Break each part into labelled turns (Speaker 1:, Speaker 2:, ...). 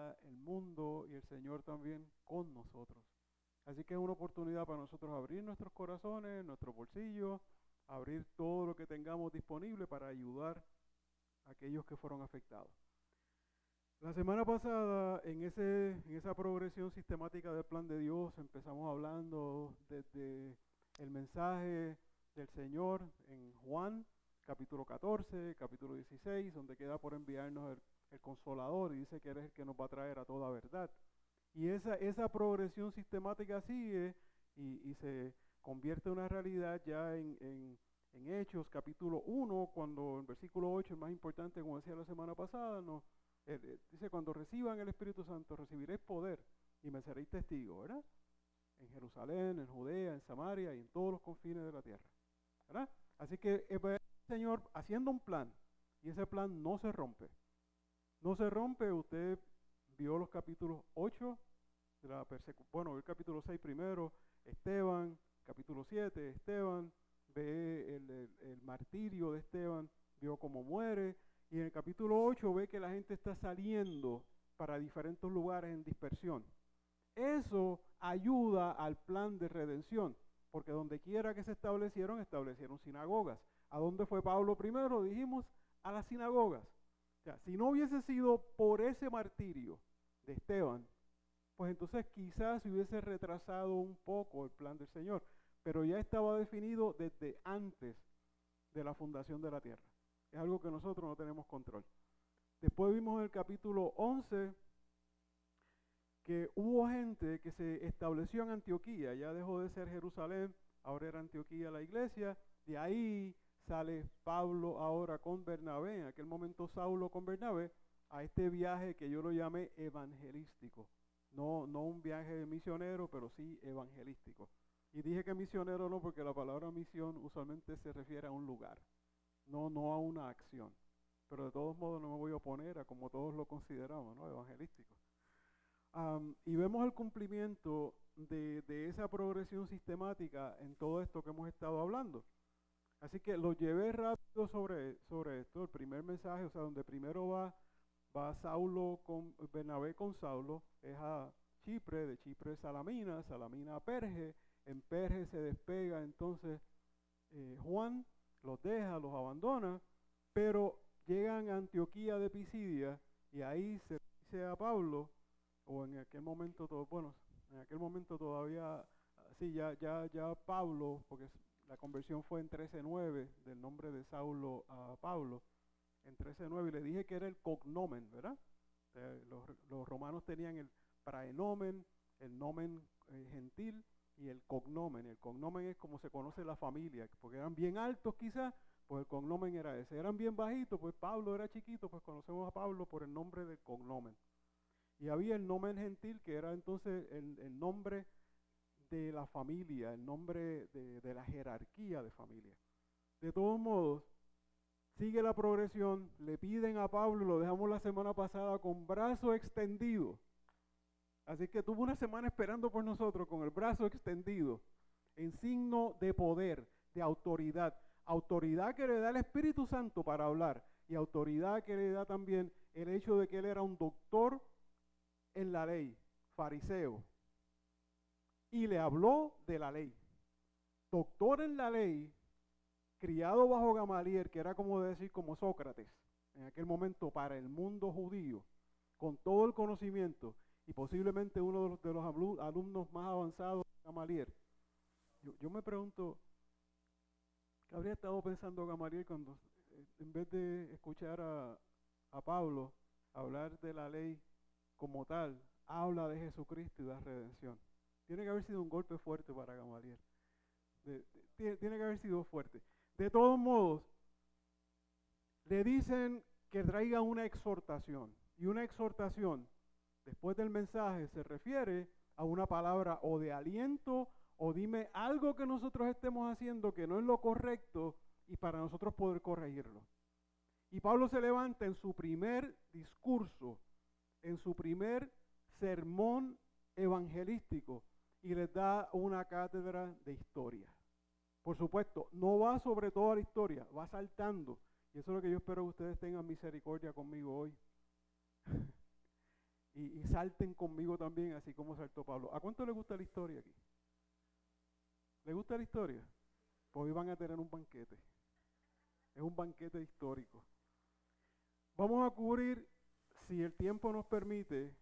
Speaker 1: vida, el mundo y el Señor también con nosotros. Así que es una oportunidad para nosotros abrir nuestros corazones, nuestros bolsillos, abrir todo lo que tengamos disponible para ayudar a aquellos que fueron afectados. La semana pasada, en esa progresión sistemática del plan de Dios, empezamos hablando desde el mensaje del Señor en Juan, capítulo 14, capítulo 16, donde queda por enviarnos el Consolador y dice que Él es el que nos va a traer a toda verdad. Y esa progresión sistemática sigue y se convierte en una realidad ya en Hechos, capítulo 1, cuando en versículo 8, el más importante, como decía la semana pasada, dice, cuando reciban el Espíritu Santo, recibiréis poder y me seréis testigos, ¿verdad? En Jerusalén, en Judea, en Samaria y en todos los confines de la tierra, ¿verdad? Así que el Señor haciendo un plan, y ese plan no se rompe. No se rompe. Usted vio los capítulos 8 de la persecución, bueno, el capítulo 6 primero, Esteban, capítulo 7, Esteban, ve el martirio de Esteban, vio cómo muere, y en el capítulo 8 ve que la gente está saliendo para diferentes lugares en dispersión. Eso ayuda al plan de redención, porque donde quiera que se establecieron sinagogas. ¿A dónde fue Pablo primero? Dijimos, a las sinagogas. O sea, si no hubiese sido por ese martirio de Esteban, pues entonces quizás se hubiese retrasado un poco el plan del Señor, pero ya estaba definido desde antes de la fundación de la tierra. Es algo que nosotros no tenemos control. Después vimos en el capítulo 11 que hubo gente que se estableció en Antioquía, ya dejó de ser Jerusalén, ahora era Antioquía la iglesia, de ahí sale Pablo ahora con Bernabé, en aquel momento Saulo con Bernabé, a este viaje que yo lo llamé evangelístico. No un viaje misionero, pero sí evangelístico. Y dije que misionero no, porque la palabra misión usualmente se refiere a un lugar, no a una acción. Pero de todos modos no me voy a oponer a como todos lo consideramos, ¿no? Evangelístico. Y vemos el cumplimiento de esa progresión sistemática en todo esto que hemos estado hablando. Así que lo llevé rápido sobre esto. El primer mensaje, o sea, donde primero va Saulo con Bernabé con Saulo, es a Chipre, de Chipre Salamina, Salamina a Perge, en Perge se despega entonces Juan, los deja, los abandona, pero llegan a Antioquía de Pisidia y ahí se dice a Pablo, o en aquel momento, en aquel momento todavía, sí, ya Pablo, porque la conversión fue en 13:9, del nombre de Saulo a Pablo, en 13:9, y le dije que era el cognomen, ¿verdad? Los romanos tenían el praenomen, el nomen gentil y el cognomen. El cognomen es como se conoce la familia, porque eran bien altos quizás, pues el cognomen era ese. Eran bien bajitos, pues Pablo era chiquito, pues conocemos a Pablo por el nombre del cognomen. Y había el nomen gentil, que era entonces el nombre de la familia, el nombre de la jerarquía de familia. De todos modos, sigue la progresión, le piden a Pablo, lo dejamos la semana pasada con brazo extendido. Así que tuvo una semana esperando por nosotros con el brazo extendido, en signo de poder, de autoridad. Autoridad que le da el Espíritu Santo para hablar y autoridad que le da también el hecho de que él era un doctor en la ley, fariseo, y le habló de la ley. Doctor en la ley, criado bajo Gamaliel, que era como decir como Sócrates, en aquel momento para el mundo judío, con todo el conocimiento, y posiblemente uno de los alumnos más avanzados de Gamaliel. Yo me pregunto, ¿qué habría estado pensando Gamaliel cuando, en vez de escuchar a Pablo hablar de la ley como tal, habla de Jesucristo y de la redención? Tiene que haber sido un golpe fuerte para Gamaliel. Tiene que haber sido fuerte. De todos modos, le dicen que traiga una exhortación. Y una exhortación, después del mensaje, se refiere a una palabra o de aliento o dime algo que nosotros estemos haciendo que no es lo correcto y para nosotros poder corregirlo. Y Pablo se levanta en su primer discurso, en su primer sermón evangelístico y les da una cátedra de historia. Por supuesto, no va sobre toda la historia, va saltando. Y eso es lo que yo espero que ustedes tengan misericordia conmigo hoy. y salten conmigo también, así como saltó Pablo. ¿A cuánto le gusta la historia aquí? ¿Le gusta la historia? Pues hoy van a tener un banquete. Es un banquete histórico. Vamos a cubrir, si el tiempo nos permite,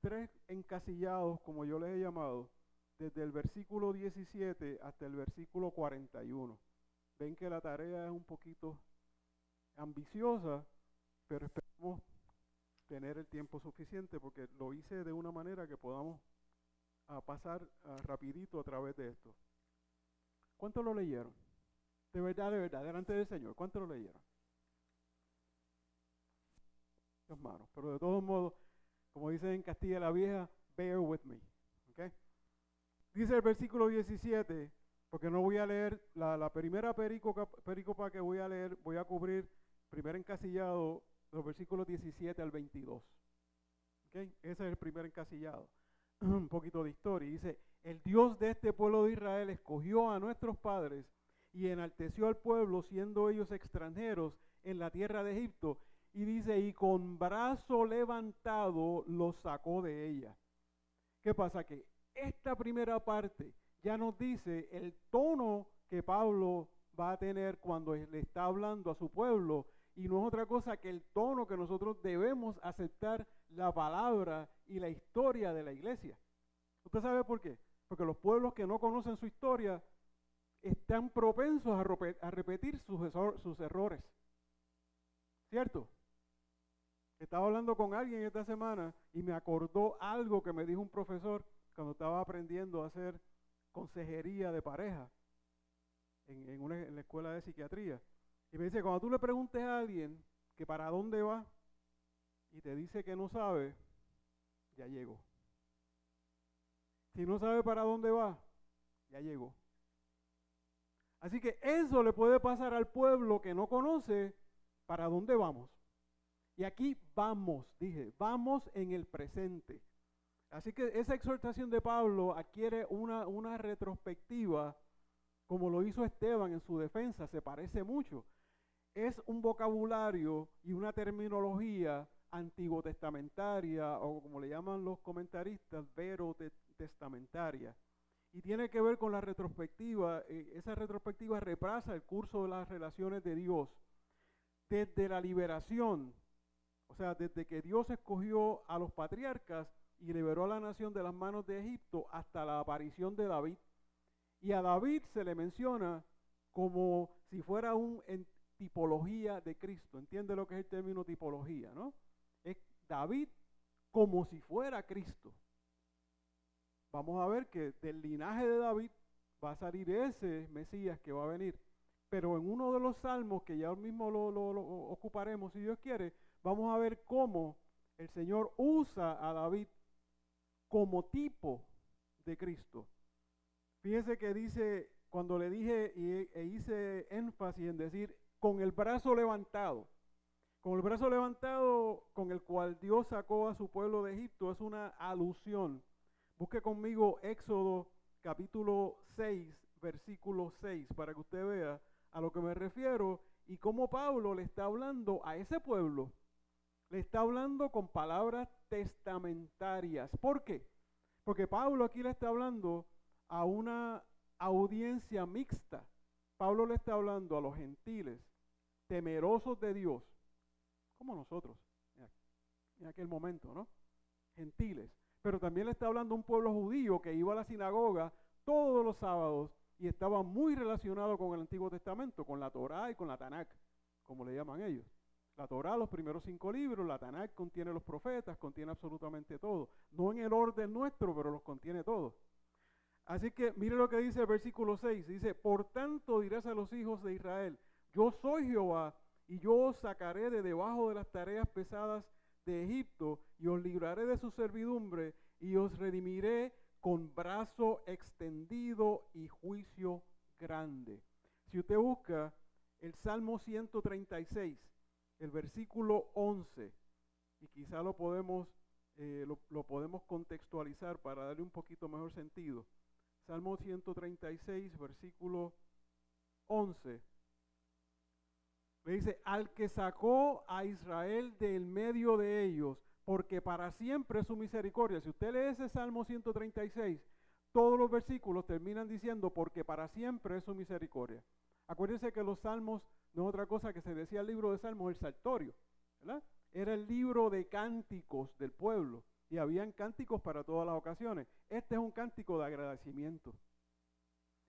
Speaker 1: tres encasillados, como yo les he llamado, desde el versículo 17 hasta el versículo 41. Ven que la tarea es un poquito ambiciosa, pero esperamos tener el tiempo suficiente porque lo hice de una manera que podamos pasar rapidito a través de esto. ¿Cuántos lo leyeron? De verdad, delante del Señor. ¿Cuántos lo leyeron? Las manos. Pero de todos modos, como dicen en Castilla la Vieja, bear with me. ¿Okay? Dice el versículo 17, porque no voy a leer la primera perícopa que voy a leer, voy a cubrir primer encasillado, los versículos 17 al 22. ¿Okay? Ese es el primer encasillado. Un poquito de historia. Dice, el Dios de este pueblo de Israel escogió a nuestros padres y enalteció al pueblo, siendo ellos extranjeros en la tierra de Egipto. Y dice, y con brazo levantado los sacó de ella. ¿Qué pasa? Que esta primera parte ya nos dice el tono que Pablo va a tener cuando le está hablando a su pueblo, y no es otra cosa que el tono que nosotros debemos aceptar la palabra y la historia de la iglesia. ¿Usted sabe por qué? Porque los pueblos que no conocen su historia están propensos a repetir sus errores. ¿Cierto? Estaba hablando con alguien esta semana y me acordó algo que me dijo un profesor cuando estaba aprendiendo a hacer consejería de pareja en la escuela de psiquiatría. Y me dice, cuando tú le preguntes a alguien que para dónde va y te dice que no sabe, ya llegó. Si no sabe para dónde va, ya llegó. Así que eso le puede pasar al pueblo que no conoce para dónde vamos. Y aquí vamos, dije, vamos en el presente. Así que esa exhortación de Pablo adquiere una retrospectiva, como lo hizo Esteban en su defensa, se parece mucho. Es un vocabulario y una terminología antiguo testamentaria, o como le llaman los comentaristas, verotestamentaria. Y tiene que ver con la retrospectiva. Esa retrospectiva repasa el curso de las relaciones de Dios desde la liberación, o sea, desde que Dios escogió a los patriarcas y liberó a la nación de las manos de Egipto hasta la aparición de David. Y a David se le menciona como si fuera en tipología de Cristo. ¿Entiende lo que es el término tipología, no? Es David como si fuera Cristo. Vamos a ver que del linaje de David va a salir ese Mesías que va a venir. Pero en uno de los salmos, que ya mismo lo ocuparemos si Dios quiere, vamos a ver cómo el Señor usa a David como tipo de Cristo. Fíjese que dice, cuando le dije e hice énfasis en decir, con el brazo levantado con el cual Dios sacó a su pueblo de Egipto, es una alusión. Busque conmigo Éxodo capítulo 6, versículo 6, para que usted vea a lo que me refiero y cómo Pablo le está hablando a ese pueblo. Le está hablando con palabras testamentarias. ¿Por qué? Porque Pablo aquí le está hablando a una audiencia mixta. Pablo le está hablando a los gentiles, temerosos de Dios, como nosotros en aquel momento, ¿no? Gentiles. Pero también le está hablando a un pueblo judío que iba a la sinagoga todos los sábados y estaba muy relacionado con el Antiguo Testamento, con la Torá y con la Tanakh, como le llaman ellos. La Torá, los primeros 5 libros, la Tanakh contiene los profetas, contiene absolutamente todo. No en el orden nuestro, pero los contiene todos. Así que mire lo que dice el versículo 6. Dice, por tanto dirás a los hijos de Israel, yo soy Jehová y yo os sacaré de debajo de las tareas pesadas de Egipto y os libraré de su servidumbre y os redimiré con brazo extendido y juicio grande. Si usted busca el Salmo 136, el versículo 11, y quizá lo podemos contextualizar para darle un poquito mejor sentido. Salmo 136, versículo 11. Le dice, al que sacó a Israel del medio de ellos, porque para siempre es su misericordia. Si usted lee ese Salmo 136, todos los versículos terminan diciendo, porque para siempre es su misericordia. Acuérdense que los salmos no es otra cosa que se decía el libro de Salmos, el Saltorio, ¿verdad? Era el libro de cánticos del pueblo y habían cánticos para todas las ocasiones. Este es un cántico de agradecimiento.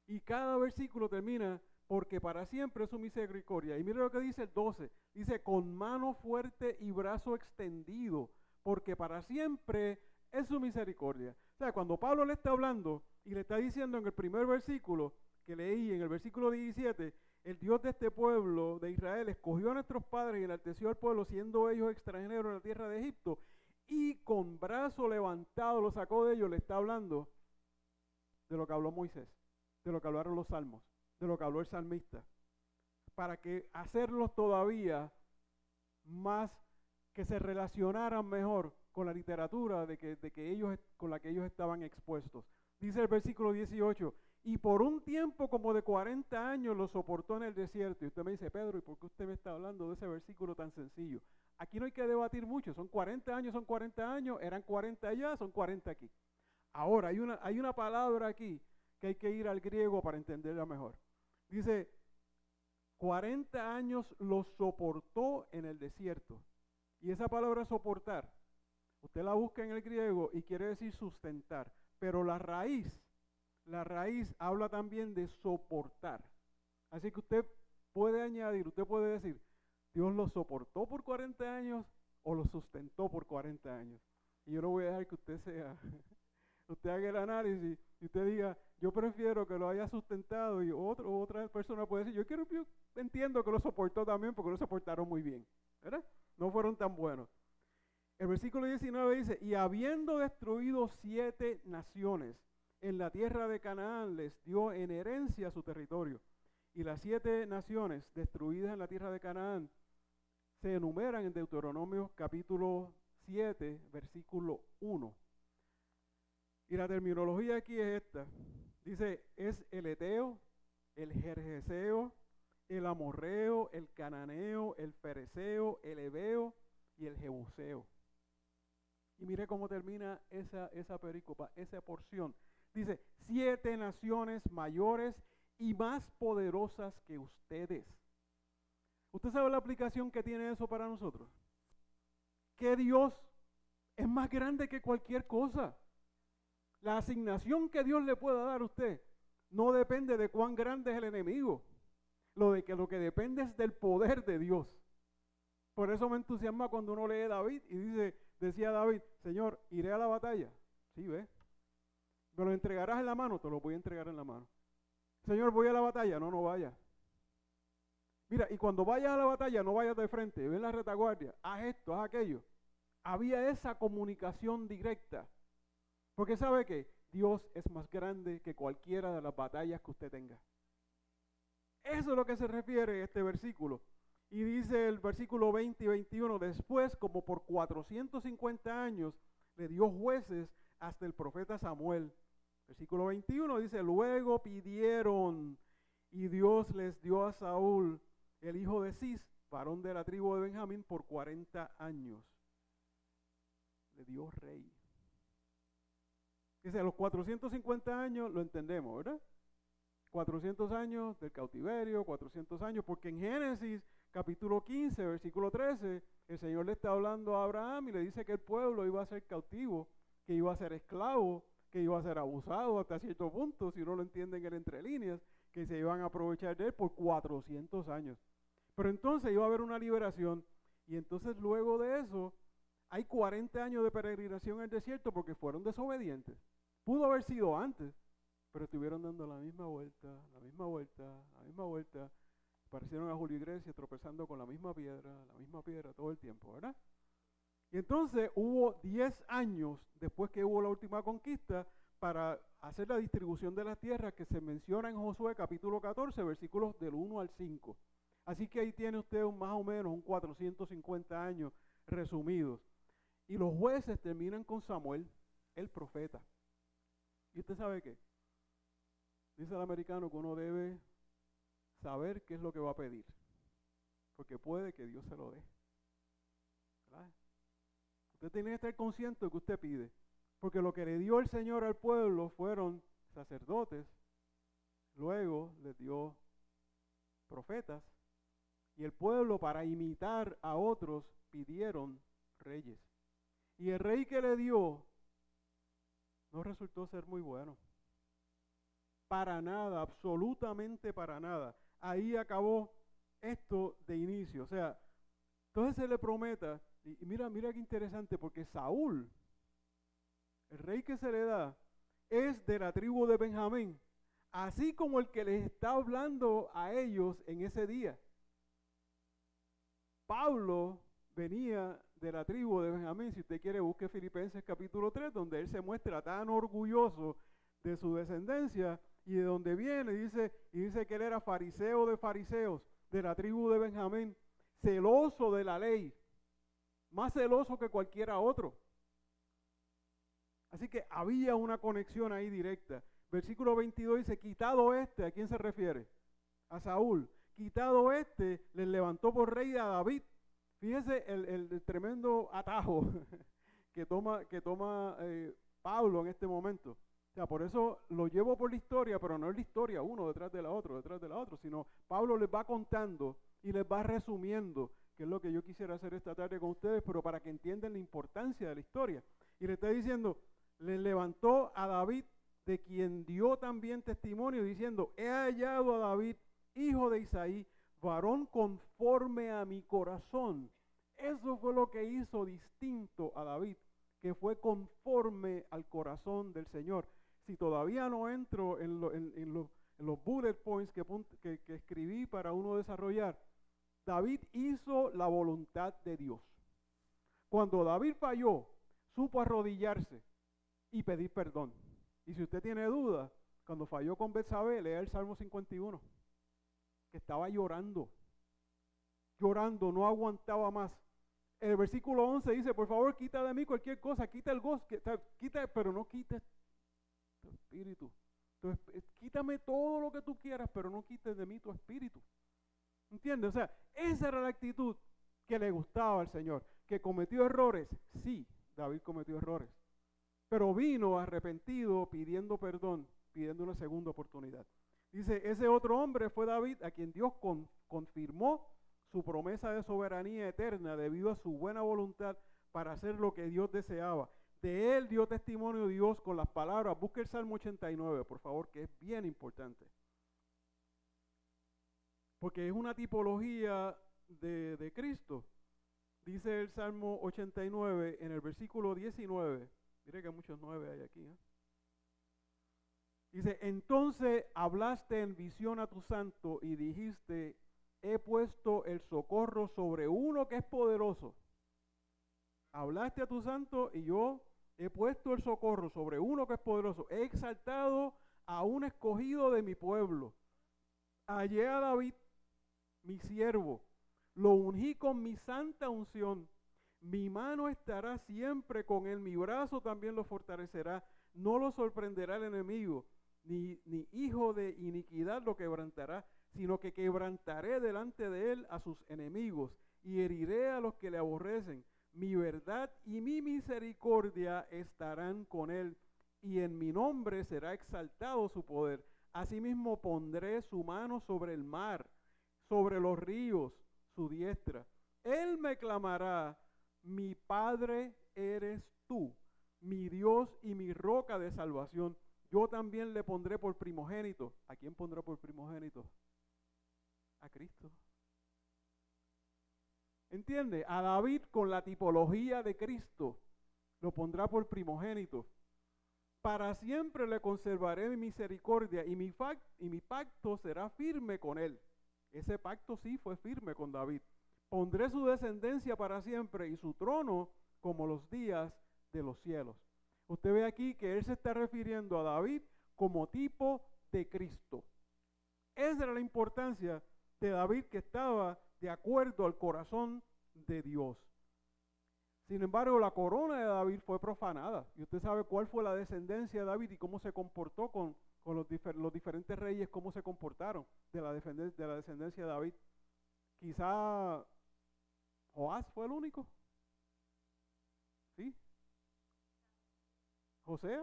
Speaker 1: Y cada versículo termina, porque para siempre es su misericordia. Y mire lo que dice el 12, dice, con mano fuerte y brazo extendido, porque para siempre es su misericordia. O sea, cuando Pablo le está hablando y le está diciendo en el primer versículo que leí, en el versículo 17, el Dios de este pueblo de Israel escogió a nuestros padres y enalteció al pueblo, siendo ellos extranjeros en la tierra de Egipto, y con brazo levantado lo sacó de ellos. Le está hablando de lo que habló Moisés, de lo que hablaron los salmos, de lo que habló el salmista, para que hacerlos todavía más, que se relacionaran mejor con la literatura con la que ellos estaban expuestos. Dice el versículo 18, y por un tiempo como de 40 años lo soportó en el desierto. Y usted me dice, Pedro, ¿y por qué usted me está hablando de ese versículo tan sencillo? Aquí no hay que debatir mucho, son 40 años, eran 40 allá, son 40 aquí. Ahora, hay una palabra aquí que hay que ir al griego para entenderla mejor. Dice, 40 años lo soportó en el desierto. Y esa palabra soportar, usted la busca en el griego y quiere decir sustentar, pero la raíz habla también de soportar. Así que usted puede añadir, usted puede decir, Dios lo soportó por 40 años o lo sustentó por 40 años. Y yo no voy a dejar que usted haga el análisis y usted diga, yo prefiero que lo haya sustentado, y otra persona puede decir, yo entiendo que lo soportó también porque lo soportaron muy bien, ¿verdad? No fueron tan buenos. El versículo 19 dice, y habiendo destruido 7 naciones, en la tierra de Canaán les dio en herencia su territorio. Y las 7 naciones destruidas en la tierra de Canaán se enumeran en Deuteronomio capítulo 7, versículo 1. Y la terminología aquí es esta. Dice, es el Eteo, el Gergeseo, el Amorreo, el Cananeo, el Fereceo, el Heveo y el Jebuseo. Y mire cómo termina esa perícopa, esa porción. Dice, 7 naciones mayores y más poderosas que ustedes. ¿Usted sabe la aplicación que tiene eso para nosotros? Que Dios es más grande que cualquier cosa. La asignación que Dios le pueda dar a usted no depende de cuán grande es el enemigo. Lo que depende es del poder de Dios. Por eso me entusiasma cuando uno lee David y decía David, Señor, iré a la batalla. Sí, ¿ves? ¿Me lo entregarás en la mano? Te lo voy a entregar en la mano. Señor, voy a la batalla. No vayas. Mira, y cuando vayas a la batalla, no vayas de frente, ven la retaguardia, haz esto, haz aquello. Había esa comunicación directa. Porque ¿sabe qué? Dios es más grande que cualquiera de las batallas que usted tenga. Eso es lo que se refiere a este versículo. Y dice el versículo 20 y 21, después, como por 450 años, le dio jueces hasta el profeta Samuel. Versículo 21 dice, luego pidieron y Dios les dio a Saúl, el hijo de Cis, varón de la tribu de Benjamín, por 40 años. Le dio rey. Dice, a los 450 años lo entendemos, ¿verdad? 400 años del cautiverio, 400 años, porque en Génesis capítulo 15, versículo 13, el Señor le está hablando a Abraham y le dice que el pueblo iba a ser cautivo, que iba a ser esclavo, que iba a ser abusado hasta cierto punto, si no lo entienden en entre líneas, que se iban a aprovechar de él por 400 años. Pero entonces iba a haber una liberación, y entonces luego de eso hay 40 años de peregrinación en el desierto porque fueron desobedientes. Pudo haber sido antes, pero estuvieron dando la misma vuelta, la misma vuelta, la misma vuelta. Parecieron a Julio Iglesias tropezando con la misma piedra todo el tiempo, ¿verdad? Y entonces hubo 10 años después que hubo la última conquista para hacer la distribución de las tierras que se menciona en Josué capítulo 14, versículos del 1 al 5. Así que ahí tiene usted más o menos un 450 años resumidos. Y los jueces terminan con Samuel, el profeta. ¿Y usted sabe qué? Dice el americano que uno debe saber qué es lo que va a pedir, porque puede que Dios se lo dé. ¿Verdad? Usted tiene que estar consciente de que usted pide. Porque lo que le dio el Señor al pueblo fueron sacerdotes, luego les dio profetas, y el pueblo, para imitar a otros, pidieron reyes. Y el rey que le dio no resultó ser muy bueno. Para nada, absolutamente para nada. Ahí acabó esto de inicio. O sea, entonces se le prometa, y mira qué interesante, porque Saúl, el rey que se le da, es de la tribu de Benjamín, así como el que les está hablando a ellos en ese día. Pablo venía de la tribu de Benjamín. Si usted quiere, busque Filipenses capítulo 3, donde él se muestra tan orgulloso de su descendencia y de donde viene. Dice que él era fariseo de fariseos, de la tribu de Benjamín, celoso de la ley, más celoso que cualquiera otro. Así que había una conexión ahí directa. Versículo 22 dice, quitado este, ¿a quién se refiere? A Saúl. Quitado este, les levantó por rey a David. Fíjese el tremendo atajo que toma Pablo en este momento. O sea, por eso lo llevo por la historia, pero no es la historia uno detrás de la otra, sino Pablo les va contando y les va resumiendo, que es lo que yo quisiera hacer esta tarde con ustedes, pero para que entiendan la importancia de la historia. Y le está diciendo, les levantó a David, de quien dio también testimonio, diciendo, he hallado a David, hijo de Isaí, varón conforme a mi corazón. Eso fue lo que hizo distinto a David, que fue conforme al corazón del Señor. Si todavía no entro en los bullet points que escribí para uno desarrollar, David hizo la voluntad de Dios. Cuando David falló, supo arrodillarse y pedir perdón. Y si usted tiene dudas, cuando falló con Betsabé, lea el Salmo 51, que estaba llorando, no aguantaba más. El versículo 11 dice, por favor, quita de mí cualquier cosa, quita el gozo, pero no quites tu espíritu. Entonces, quítame todo lo que tú quieras, pero no quites de mí tu espíritu. ¿Entiendes? O sea, esa era la actitud que le gustaba al Señor. ¿Que cometió errores? Sí, David cometió errores. Pero vino arrepentido, pidiendo perdón, pidiendo una segunda oportunidad. Dice, ese otro hombre fue David, a quien Dios confirmó su promesa de soberanía eterna debido a su buena voluntad para hacer lo que Dios deseaba. De él dio testimonio Dios con las palabras. Busque el Salmo 89, por favor, que es bien importante. Porque es una tipología de Cristo. Dice el Salmo 89 en el versículo 19. Mire que muchos 9 hay aquí. Dice, entonces hablaste en visión a tu santo y dijiste, he puesto el socorro sobre uno que es poderoso. Hablaste a tu santo y yo he puesto el socorro sobre uno que es poderoso. He exaltado a un escogido de mi pueblo. Hallé a David, mi siervo. Lo ungí con mi santa unción. Mi mano estará siempre con él. Mi brazo también lo fortalecerá. No lo sorprenderá el enemigo. Ni hijo de iniquidad lo quebrantará, sino que quebrantaré delante de él a sus enemigos y heriré a los que le aborrecen. Mi verdad y mi misericordia estarán con él, y en mi nombre será exaltado su poder. Asimismo pondré su mano sobre el mar, sobre los ríos, su diestra. Él me clamará, mi Padre eres tú, mi Dios y mi roca de salvación. Yo también le pondré por primogénito. ¿A quién pondrá por primogénito? A Cristo. ¿Entiende? A David, con la tipología de Cristo, lo pondrá por primogénito. Para siempre le conservaré mi misericordia y mi pacto será firme con él. Ese pacto sí fue firme con David. Pondré su descendencia para siempre y su trono como los días de los cielos. Usted ve aquí que él se está refiriendo a David como tipo de Cristo. Esa era la importancia de David, que estaba de acuerdo al corazón de Dios. Sin embargo, la corona de David fue profanada. Y usted sabe cuál fue la descendencia de David y cómo se comportó con los diferentes reyes, cómo se comportaron de la descendencia de David. Quizá Joás fue el único. ¿Sí? José.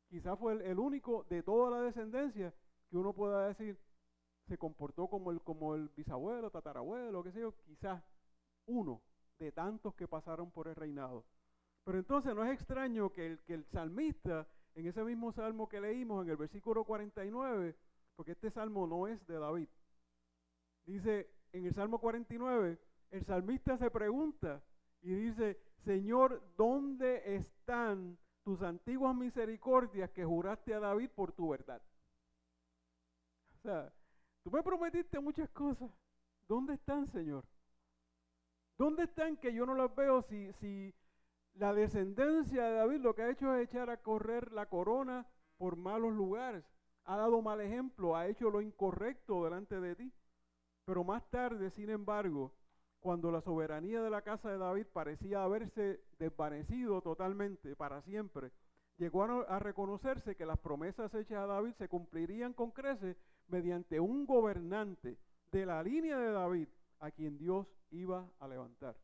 Speaker 1: Quizás fue el único de toda la descendencia que uno pueda decir se comportó como el bisabuelo, tatarabuelo, qué sé yo, quizás uno de tantos que pasaron por el reinado. Pero entonces no es extraño que el salmista, en ese mismo salmo que leímos, en el versículo 49, porque este salmo no es de David, dice en el salmo 49, el salmista se pregunta y dice, Señor, ¿dónde están tus antiguas misericordias que juraste a David por tu verdad? O sea, tú me prometiste muchas cosas. ¿Dónde están, Señor? ¿Dónde están que yo no las veo si la descendencia de David lo que ha hecho es echar a correr la corona por malos lugares? Ha dado mal ejemplo, ha hecho lo incorrecto delante de ti. Pero más tarde, sin embargo, cuando la soberanía de la casa de David parecía haberse desvanecido totalmente para siempre, llegó a reconocerse que las promesas hechas a David se cumplirían con creces mediante un gobernante de la línea de David a quien Dios iba a levantar.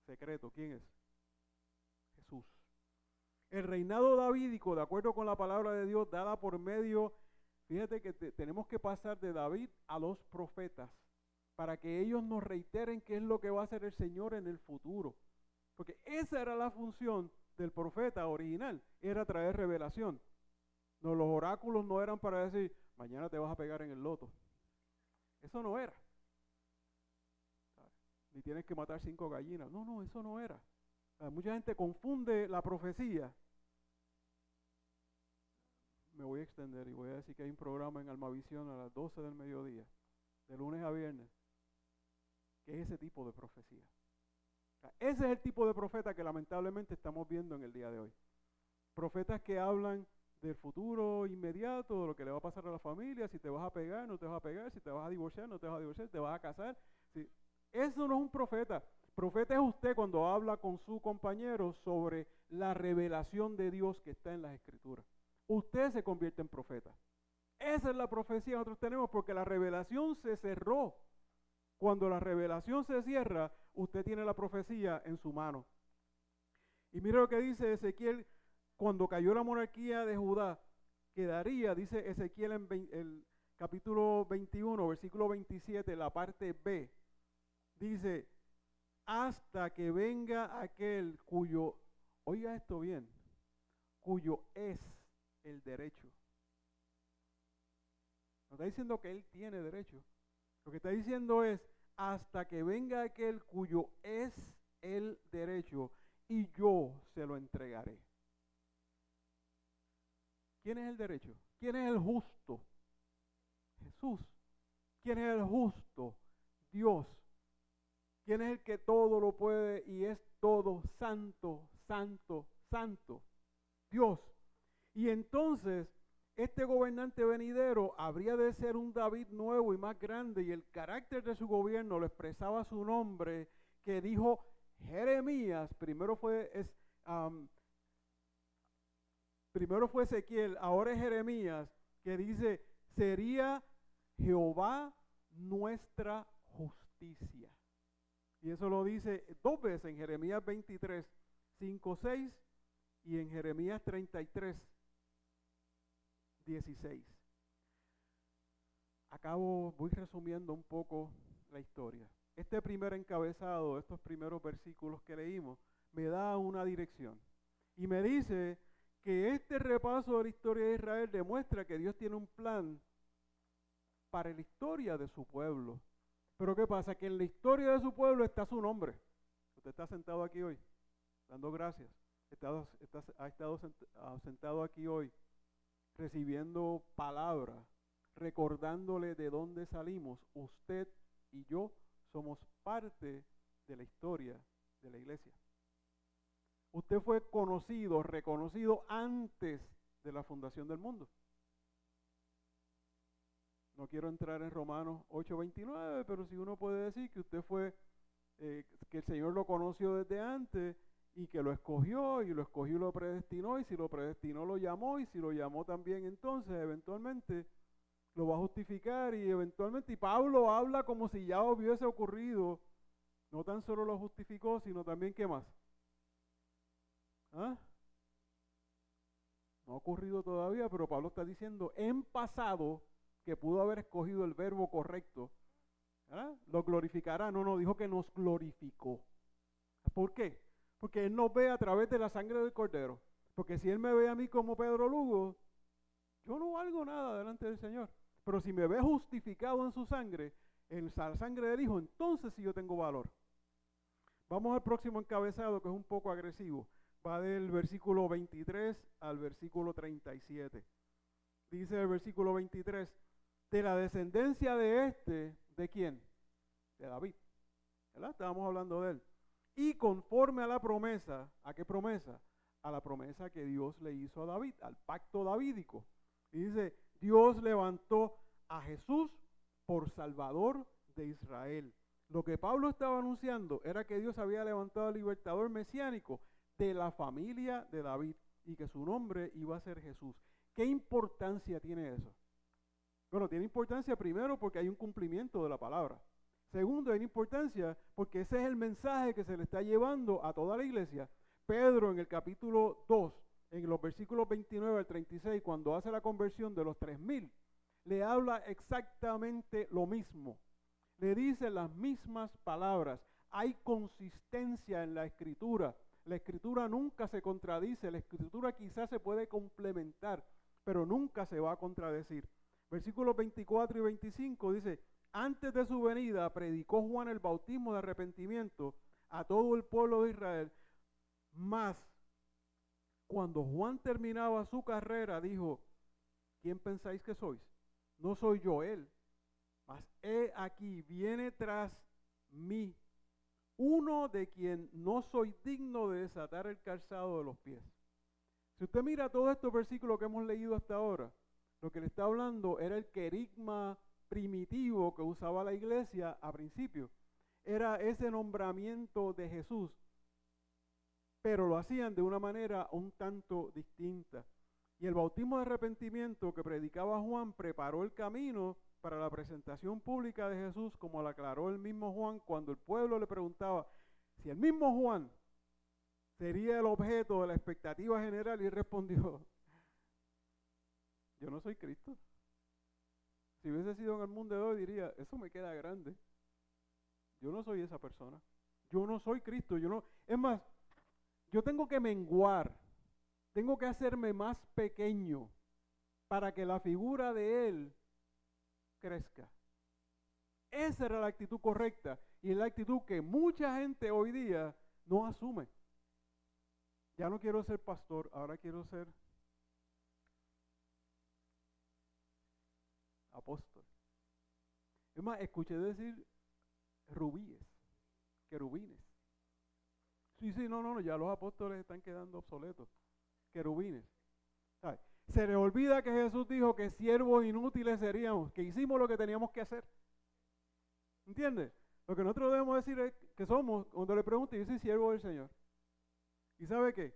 Speaker 1: Secreto, ¿quién es? Jesús. El reinado davídico, de acuerdo con la palabra de Dios dada por medio, fíjate que tenemos que pasar de David a los profetas para que ellos nos reiteren qué es lo que va a hacer el Señor en el futuro. Porque esa era la función del profeta original, era traer revelación. No, los oráculos no eran para decir, mañana te vas a pegar en el loto. Eso no era. Ni tienes que matar 5 gallinas. No, eso no era. Mucha gente confunde la profecía. Me voy a extender y voy a decir que hay un programa en Almavisión a las 12 del mediodía, de lunes a viernes, que es ese tipo de profecía. Ese es el tipo de profeta que lamentablemente estamos viendo en el día de hoy. Profetas que hablan del futuro inmediato, de lo que le va a pasar a la familia, si te vas a pegar, no te vas a pegar, si te vas a divorciar, no te vas a divorciar, te vas a casar. Si, eso no es un profeta. Profeta es usted cuando habla con su compañero sobre la revelación de Dios que está en las Escrituras. Usted se convierte en profeta. Esa es la profecía que nosotros tenemos porque la revelación se cerró. Cuando la revelación se cierra, usted tiene la profecía en su mano. Y mira lo que dice Ezequiel, cuando cayó la monarquía de Judá, quedaría, dice Ezequiel en el capítulo 21, versículo 27, la parte B, dice, hasta que venga aquel cuyo, oiga esto bien, cuyo es el derecho. No está diciendo que él tiene derecho. Lo que está diciendo es, hasta que venga aquel cuyo es el derecho y yo se lo entregaré. ¿Quién es el derecho? ¿Quién es el justo? Jesús. ¿Quién es el justo? Dios. ¿Quién es el que todo lo puede y es todo santo, santo, santo? Dios. Y entonces, este gobernante venidero habría de ser un David nuevo y más grande, y el carácter de su gobierno lo expresaba su nombre, que dijo Jeremías, primero fue Ezequiel, ahora es Jeremías, que dice, sería Jehová nuestra justicia. Y eso lo dice 2 veces en Jeremías 23, 5, 6 y en Jeremías 33, 16. Voy resumiendo un poco la historia. Este primer encabezado, estos primeros versículos que leímos, me da una dirección. Y me dice que este repaso de la historia de Israel demuestra que Dios tiene un plan para la historia de su pueblo. Pero ¿qué pasa? Que en la historia de su pueblo está su nombre. Usted está sentado aquí hoy, dando gracias. Ha estado sentado aquí hoy, recibiendo palabra, recordándole de dónde salimos. Usted y yo somos parte de la historia de la iglesia. Usted fue conocido, reconocido antes de la fundación del mundo. No quiero entrar en Romanos 8:29, pero si uno puede decir que usted fue, que el Señor lo conoció desde antes y que lo escogió y lo predestinó, y si lo predestinó lo llamó, y si lo llamó también entonces eventualmente lo va a justificar, y eventualmente, y Pablo habla como si ya hubiese ocurrido, no tan solo lo justificó, sino también ¿qué más? ¿Ah? No ha ocurrido todavía, pero Pablo está diciendo en pasado que pudo haber escogido el verbo correcto. ¿Verdad? Lo glorificará. No, dijo que nos glorificó. ¿Por qué? Porque Él nos ve a través de la sangre del Cordero. Porque si Él me ve a mí como Pedro Lugo, yo no valgo nada delante del Señor. Pero si me ve justificado en su sangre, en la sangre del Hijo, entonces sí yo tengo valor. Vamos al próximo encabezado, que es un poco agresivo. Va del versículo 23 al versículo 37. Dice el versículo 23, de la descendencia de este, ¿de quién? De David. ¿Verdad? Estábamos hablando de él. Y conforme a la promesa, ¿a qué promesa? A la promesa que Dios le hizo a David, al pacto davídico. Y dice, Dios levantó a Jesús por Salvador de Israel. Lo que Pablo estaba anunciando era que Dios había levantado al libertador mesiánico de la familia de David y que su nombre iba a ser Jesús. ¿Qué importancia tiene eso? Bueno, tiene importancia primero porque hay un cumplimiento de la palabra. Segundo, tiene importancia porque ese es el mensaje que se le está llevando a toda la iglesia. Pedro en el capítulo 2, en los versículos 29 al 36, cuando hace la conversión de los 3,000, le habla exactamente lo mismo. Le dice las mismas palabras. Hay consistencia en la escritura. La escritura nunca se contradice. La escritura quizás se puede complementar, pero nunca se va a contradecir. Versículos 24 y 25 dice, antes de su venida predicó Juan el bautismo de arrepentimiento a todo el pueblo de Israel. Mas, cuando Juan terminaba su carrera, dijo, ¿quién pensáis que sois? No soy yo él, mas he aquí, viene tras mí uno de quien no soy digno de desatar el calzado de los pies. Si usted mira todos estos versículos que hemos leído hasta ahora, lo que le está hablando era el querigma primitivo que usaba la iglesia a principio. Era ese nombramiento de Jesús, pero lo hacían de una manera un tanto distinta. Y el bautismo de arrepentimiento que predicaba Juan preparó el camino para la presentación pública de Jesús, como lo aclaró el mismo Juan cuando el pueblo le preguntaba si el mismo Juan sería el objeto de la expectativa general, y respondió, yo no soy Cristo. Si hubiese sido en el mundo de hoy diría, eso me queda grande. Yo no soy esa persona. Yo no soy Cristo. Es más, yo tengo que menguar. Tengo que hacerme más pequeño para que la figura de Él crezca. Esa era la actitud correcta y es la actitud que mucha gente hoy día no asume. Ya no quiero ser pastor, ahora quiero ser apóstol. Es más, escuché decir rubíes, querubines. Sí, no, ya los apóstoles están quedando obsoletos. Querubines. ¿Sabe? Se les olvida que Jesús dijo que siervos inútiles seríamos, que hicimos lo que teníamos que hacer. ¿Entiendes? Lo que nosotros debemos decir es que somos, cuando le pregunte, yo soy siervo del Señor. ¿Y sabe qué?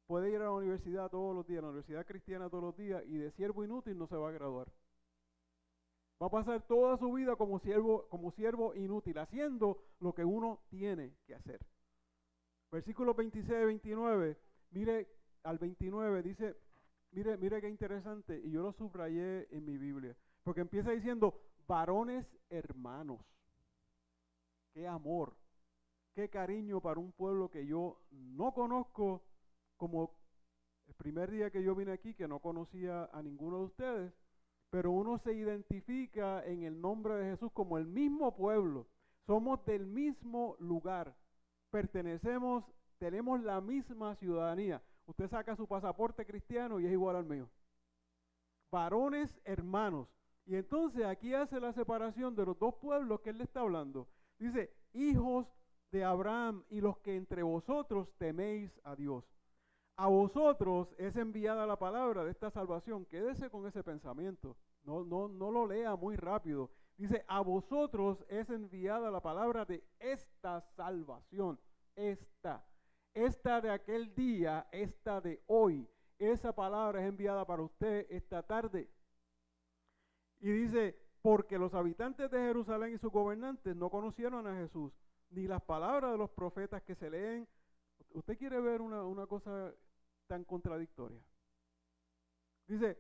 Speaker 1: Puede ir a la universidad todos los días, a la universidad cristiana todos los días, y de siervo inútil no se va a graduar. Va a pasar toda su vida como siervo inútil, haciendo lo que uno tiene que hacer. Versículos 26 y 29, mire al 29, dice, mire qué interesante, y yo lo subrayé en mi Biblia, porque empieza diciendo, varones hermanos. Qué amor, qué cariño para un pueblo que yo no conozco, como el primer día que yo vine aquí, que no conocía a ninguno de ustedes, pero uno se identifica en el nombre de Jesús como el mismo pueblo, somos del mismo lugar, pertenecemos, tenemos la misma ciudadanía. Usted saca su pasaporte cristiano y es igual al mío. Varones hermanos. Y entonces aquí hace la separación de los dos pueblos que él le está hablando. Dice, hijos de Abraham y los que entre vosotros teméis a Dios. A vosotros es enviada la palabra de esta salvación. Quédese con ese pensamiento. No lo lea muy rápido. Dice, a vosotros es enviada la palabra de esta salvación. Esta de aquel día, esta de hoy. Esa palabra es enviada para usted esta tarde. Y dice, porque los habitantes de Jerusalén y sus gobernantes no conocieron a Jesús, ni las palabras de los profetas que se leen. ¿Usted quiere ver una cosa tan contradictoria? Dice,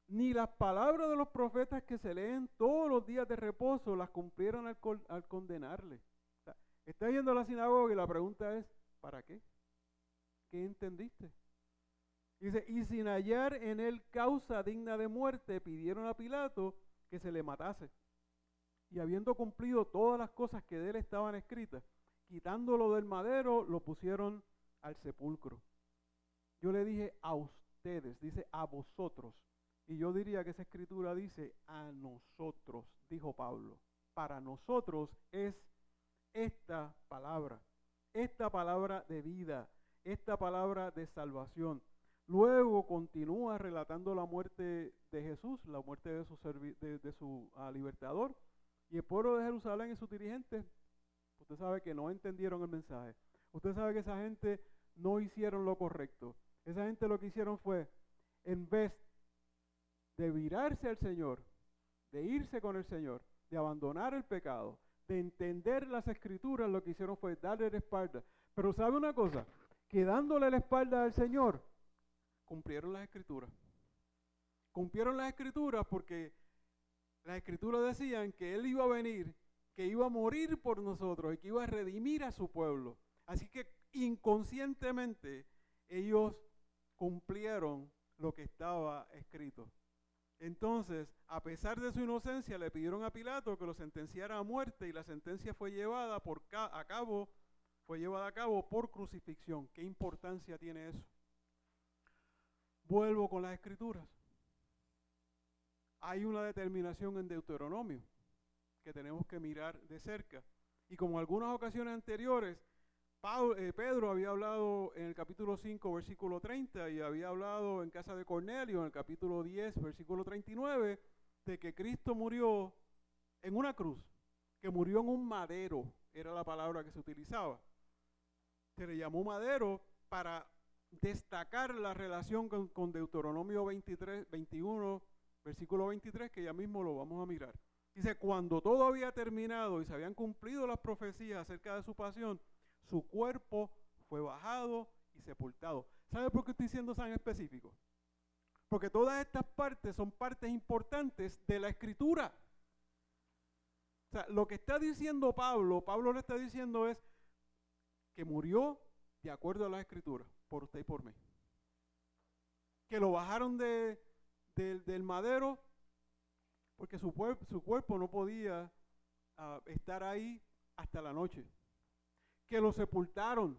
Speaker 1: ni las palabras de los profetas que se leen todos los días de reposo las cumplieron al condenarle. O sea, está yendo a la sinagoga y la pregunta es, ¿para qué? ¿Qué entendiste? Dice, y sin hallar en él causa digna de muerte, pidieron a Pilato que se le matase. Y habiendo cumplido todas las cosas que de él estaban escritas, quitándolo del madero, lo pusieron al sepulcro. Yo le dije a ustedes, dice a vosotros. Y yo diría que esa escritura dice a nosotros, dijo Pablo. Para nosotros es esta palabra de vida, esta palabra de salvación. Luego continúa relatando la muerte de Jesús, la muerte de su libertador. Y el pueblo de Jerusalén y sus dirigentes, usted sabe que no entendieron el mensaje. Usted sabe que esa gente no hicieron lo correcto. Esa gente lo que hicieron fue, en vez de virarse al Señor, de irse con el Señor, de abandonar el pecado, de entender las escrituras, lo que hicieron fue darle la espalda. Pero ¿sabe una cosa? Que dándole la espalda al Señor, cumplieron las escrituras. Cumplieron las escrituras porque las escrituras decían que Él iba a venir, que iba a morir por nosotros y que iba a redimir a su pueblo. Así que inconscientemente ellos cumplieron lo que estaba escrito. Entonces, a pesar de su inocencia, le pidieron a Pilato que lo sentenciara a muerte y la sentencia fue llevada a cabo por crucifixión. ¿Qué importancia tiene eso? Vuelvo con las escrituras. Hay una determinación en Deuteronomio que tenemos que mirar de cerca. Y como en algunas ocasiones anteriores, Pedro había hablado en el capítulo 5, versículo 30, y había hablado en casa de Cornelio, en el capítulo 10, versículo 39, de que Cristo murió en una cruz, que murió en un madero, era la palabra que se utilizaba. Se le llamó madero para destacar la relación con Deuteronomio 21, versículo 23, que ya mismo lo vamos a mirar. Dice, cuando todo había terminado y se habían cumplido las profecías acerca de su pasión, su cuerpo fue bajado y sepultado. ¿Sabe por qué estoy siendo tan específico? Porque todas estas partes son partes importantes de la escritura. O sea, lo que está diciendo Pablo le está diciendo es que murió de acuerdo a las escrituras, por usted y por mí. Que lo bajaron del madero porque su cuerpo no podía estar ahí hasta la noche. Que lo sepultaron.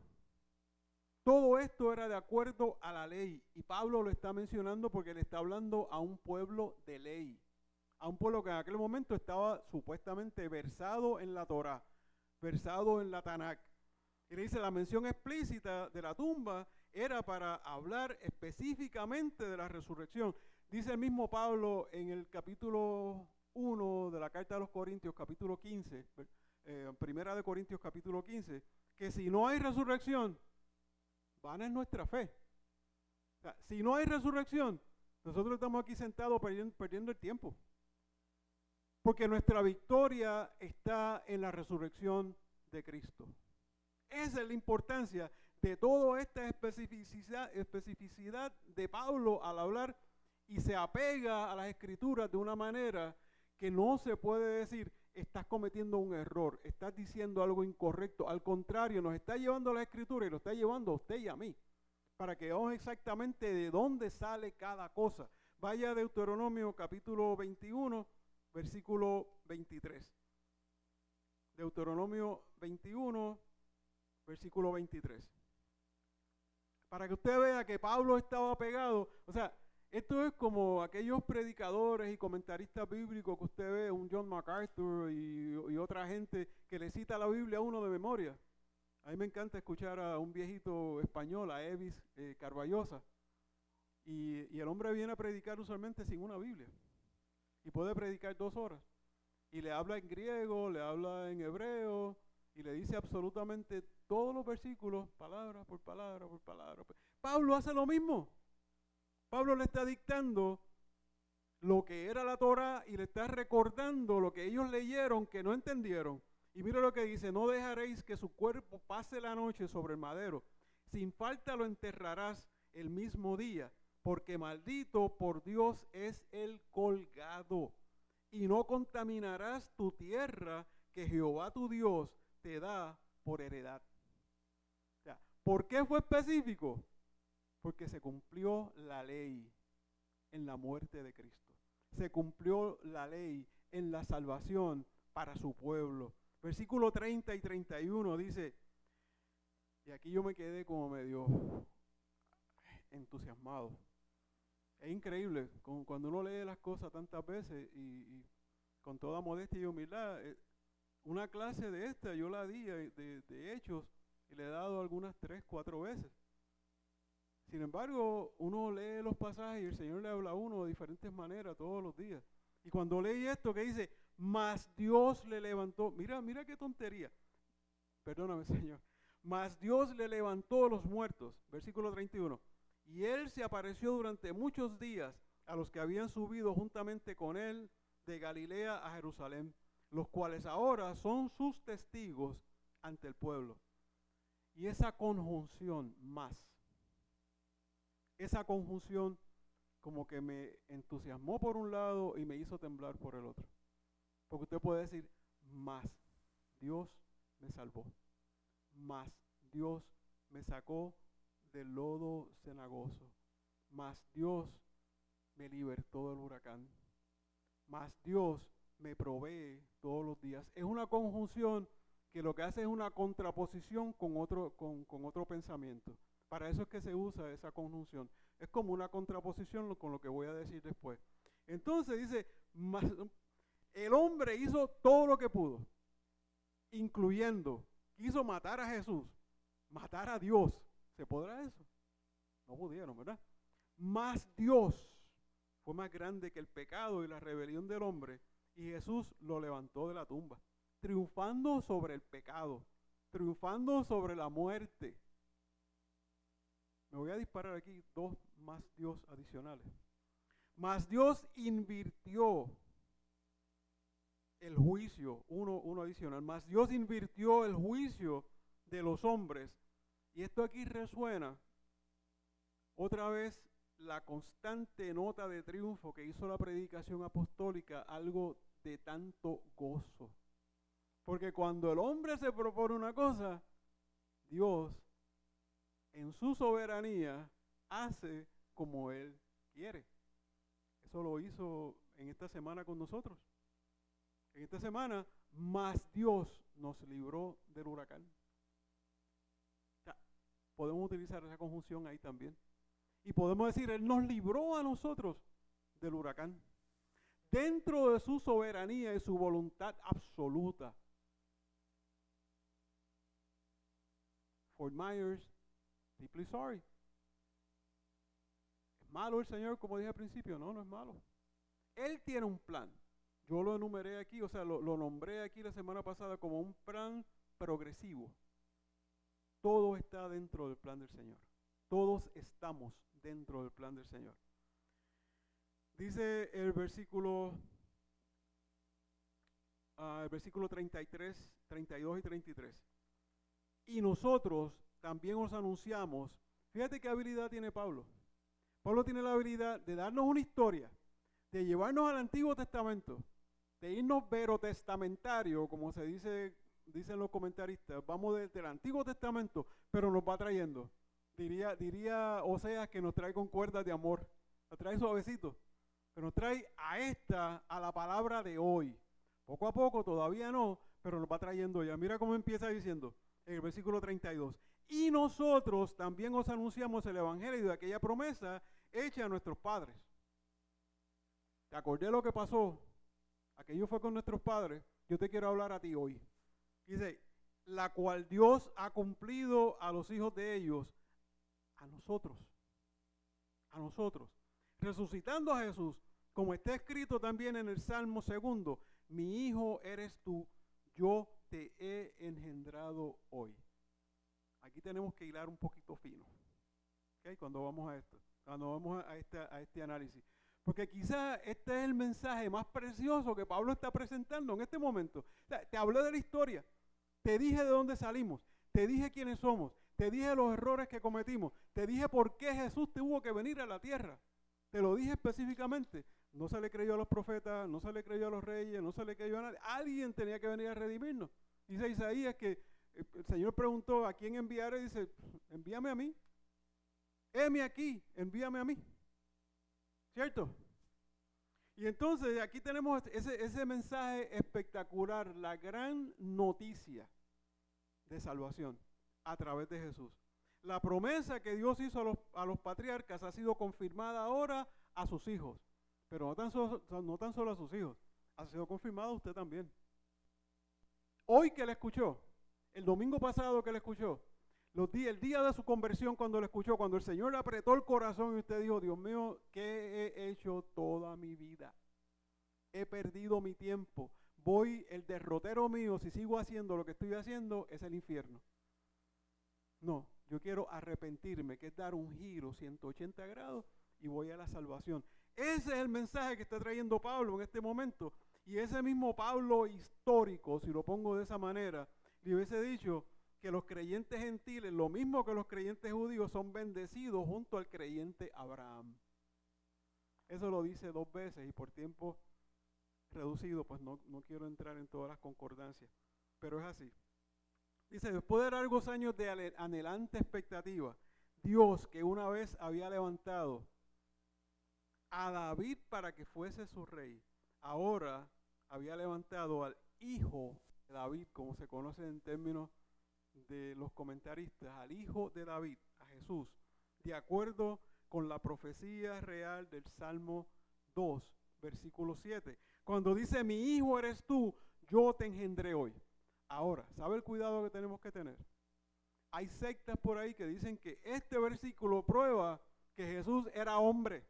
Speaker 1: Todo esto era de acuerdo a la ley. Y Pablo lo está mencionando porque le está hablando a un pueblo de ley. A un pueblo que en aquel momento estaba supuestamente versado en la Torá, versado en la Tanakh. Y le dice, la mención explícita de la tumba era para hablar específicamente de la resurrección. Dice el mismo Pablo en el capítulo 1 de la carta de los Corintios, capítulo 15, primera de Corintios capítulo 15, que si no hay resurrección, vana es nuestra fe. O sea, si no hay resurrección, nosotros estamos aquí sentados perdiendo el tiempo. Porque nuestra victoria está en la resurrección de Cristo. Esa es la importancia de toda esta especificidad de Pablo al hablar y se apega a las escrituras de una manera que no se puede decir, estás cometiendo un error, estás diciendo algo incorrecto. Al contrario, nos está llevando a la escritura y lo está llevando a usted y a mí, para que veamos exactamente de dónde sale cada cosa. Vaya a Deuteronomio capítulo 21, versículo 23. Deuteronomio 21, versículo 23. Para que usted vea que Pablo estaba pegado, o sea, esto es como aquellos predicadores y comentaristas bíblicos que usted ve, un John MacArthur y otra gente que le cita la Biblia a uno de memoria. A mí me encanta escuchar a un viejito español, a Evis Carballosa, y el hombre viene a predicar usualmente sin una Biblia, y puede predicar 2 horas, y le habla en griego, le habla en hebreo, y le dice absolutamente todos los versículos, palabra por palabra por palabra. Pablo hace lo mismo. Pablo le está dictando lo que era la Torá y le está recordando lo que ellos leyeron que no entendieron. Y mira lo que dice, no dejaréis que su cuerpo pase la noche sobre el madero. Sin falta lo enterrarás el mismo día, porque maldito por Dios es el colgado. Y no contaminarás tu tierra que Jehová tu Dios te da por heredad. O sea, ¿por qué fue específico? Porque se cumplió la ley en la muerte de Cristo. Se cumplió la ley en la salvación para su pueblo. Versículo 30 y 31 dice, y aquí yo me quedé como medio entusiasmado. Es increíble, cuando uno lee las cosas tantas veces y con toda modestia y humildad, una clase de esta yo la di de Hechos y le he dado algunas 3, 4 veces. Sin embargo, uno lee los pasajes y el Señor le habla a uno de diferentes maneras todos los días. Y cuando leí esto que dice, mas Dios le levantó, mira qué tontería, perdóname Señor, mas Dios le levantó los muertos, versículo 31, y él se apareció durante muchos días a los que habían subido juntamente con él de Galilea a Jerusalén, los cuales ahora son sus testigos ante el pueblo. Y esa conjunción más, esa conjunción como que me entusiasmó por un lado y me hizo temblar por el otro. Porque usted puede decir, más Dios me salvó, más Dios me sacó del lodo cenagoso, más Dios me libertó del huracán, más Dios me provee todos los días. Es una conjunción que lo que hace es una contraposición con otro pensamiento. Para eso es que se usa esa conjunción. Es como una contraposición con lo que voy a decir después. Entonces dice, el hombre hizo todo lo que pudo, incluyendo, quiso matar a Jesús, matar a Dios. ¿Se podrá eso? No pudieron, ¿verdad? Mas Dios fue más grande que el pecado y la rebelión del hombre, y Jesús lo levantó de la tumba, triunfando sobre el pecado, triunfando sobre la muerte. Me voy a disparar aquí 2 más Dios adicionales. Mas Dios invirtió el juicio, uno adicional, mas Dios invirtió el juicio de los hombres. Y esto aquí resuena otra vez la constante nota de triunfo que hizo la predicación apostólica, algo de tanto gozo. Porque cuando el hombre se propone una cosa, Dios en su soberanía hace como Él quiere. Eso lo hizo en esta semana con nosotros. En esta semana, más Dios nos libró del huracán. Ya, podemos utilizar esa conjunción ahí también. Y podemos decir, Él nos libró a nosotros del huracán. Dentro de su soberanía y su voluntad absoluta. Fort Myers, deeply sorry. ¿Es malo el Señor, como dije al principio? No, no es malo. Él tiene un plan. Yo lo enumeré aquí, o sea, lo nombré aquí la semana pasada como un plan progresivo. Todo está dentro del plan del Señor. Todos estamos dentro del plan del Señor. Dice el versículo 33, 32 y 33. Y nosotros también os anunciamos, fíjate qué habilidad tiene Pablo. Pablo tiene la habilidad de darnos una historia, de llevarnos al Antiguo Testamento, de irnos verotestamentario, como se dicen los comentaristas. Vamos desde el Antiguo Testamento, pero nos va trayendo. Diría Oseas que nos trae con cuerdas de amor, nos trae suavecito, pero nos trae a la palabra de hoy. Poco a poco, todavía no, pero nos va trayendo ya. Mira cómo empieza diciendo en el versículo 32. Y nosotros también os anunciamos el evangelio de aquella promesa hecha a nuestros padres. ¿Te acordé lo que pasó? Aquello fue con nuestros padres. Yo te quiero hablar a ti hoy. Dice, la cual Dios ha cumplido a los hijos de ellos, a nosotros, resucitando a Jesús, como está escrito también en el Salmo 2, mi hijo eres tú, yo te he engendrado hoy. Aquí tenemos que hilar un poquito fino, ¿okay? Cuando vamos a esto, cuando vamos a este análisis. Porque quizá este es el mensaje más precioso que Pablo está presentando en este momento. O sea, te hablé de la historia, te dije de dónde salimos, te dije quiénes somos, Te dije los errores que cometimos. Te dije por qué Jesús tuvo que venir a la tierra. Te lo dije específicamente. No se le creyó a los profetas, no se le creyó a los reyes, no se le creyó a nadie. Alguien tenía que venir a redimirnos. Dice Isaías que el Señor preguntó a quién enviaré. Dice, envíame a mí. Heme aquí, envíame a mí. ¿Cierto? Y entonces aquí tenemos ese mensaje espectacular, la gran noticia de salvación a través de Jesús. La promesa que Dios hizo a los patriarcas ha sido confirmada ahora a sus hijos, pero no tan solo a sus hijos, ha sido confirmada a usted también. Hoy que le escuchó, el domingo pasado que le escuchó, el día de su conversión cuando le escuchó, cuando el Señor le apretó el corazón y usted dijo, Dios mío, ¿qué he hecho toda mi vida? He perdido mi tiempo. El derrotero mío, si sigo haciendo lo que estoy haciendo, es el infierno. No, yo quiero arrepentirme, que es dar un giro 180 grados y voy a la salvación. Ese es el mensaje que está trayendo Pablo en este momento. Y ese mismo Pablo histórico, si lo pongo de esa manera, le hubiese dicho que los creyentes gentiles, lo mismo que los creyentes judíos, son bendecidos junto al creyente Abraham. Eso lo dice 2 veces y por tiempo reducido, pues no quiero entrar en todas las concordancias, pero es así. Dice, después de largos años de anhelante expectativa, Dios, que una vez había levantado a David para que fuese su rey, ahora había levantado al hijo de David, como se conoce en términos de los comentaristas, al hijo de David, a Jesús, de acuerdo con la profecía real del Salmo 2, versículo 7, cuando dice, mi hijo eres tú, yo te engendré hoy. Ahora, ¿sabe el cuidado que tenemos que tener? Hay sectas por ahí que dicen que este versículo prueba que Jesús era hombre,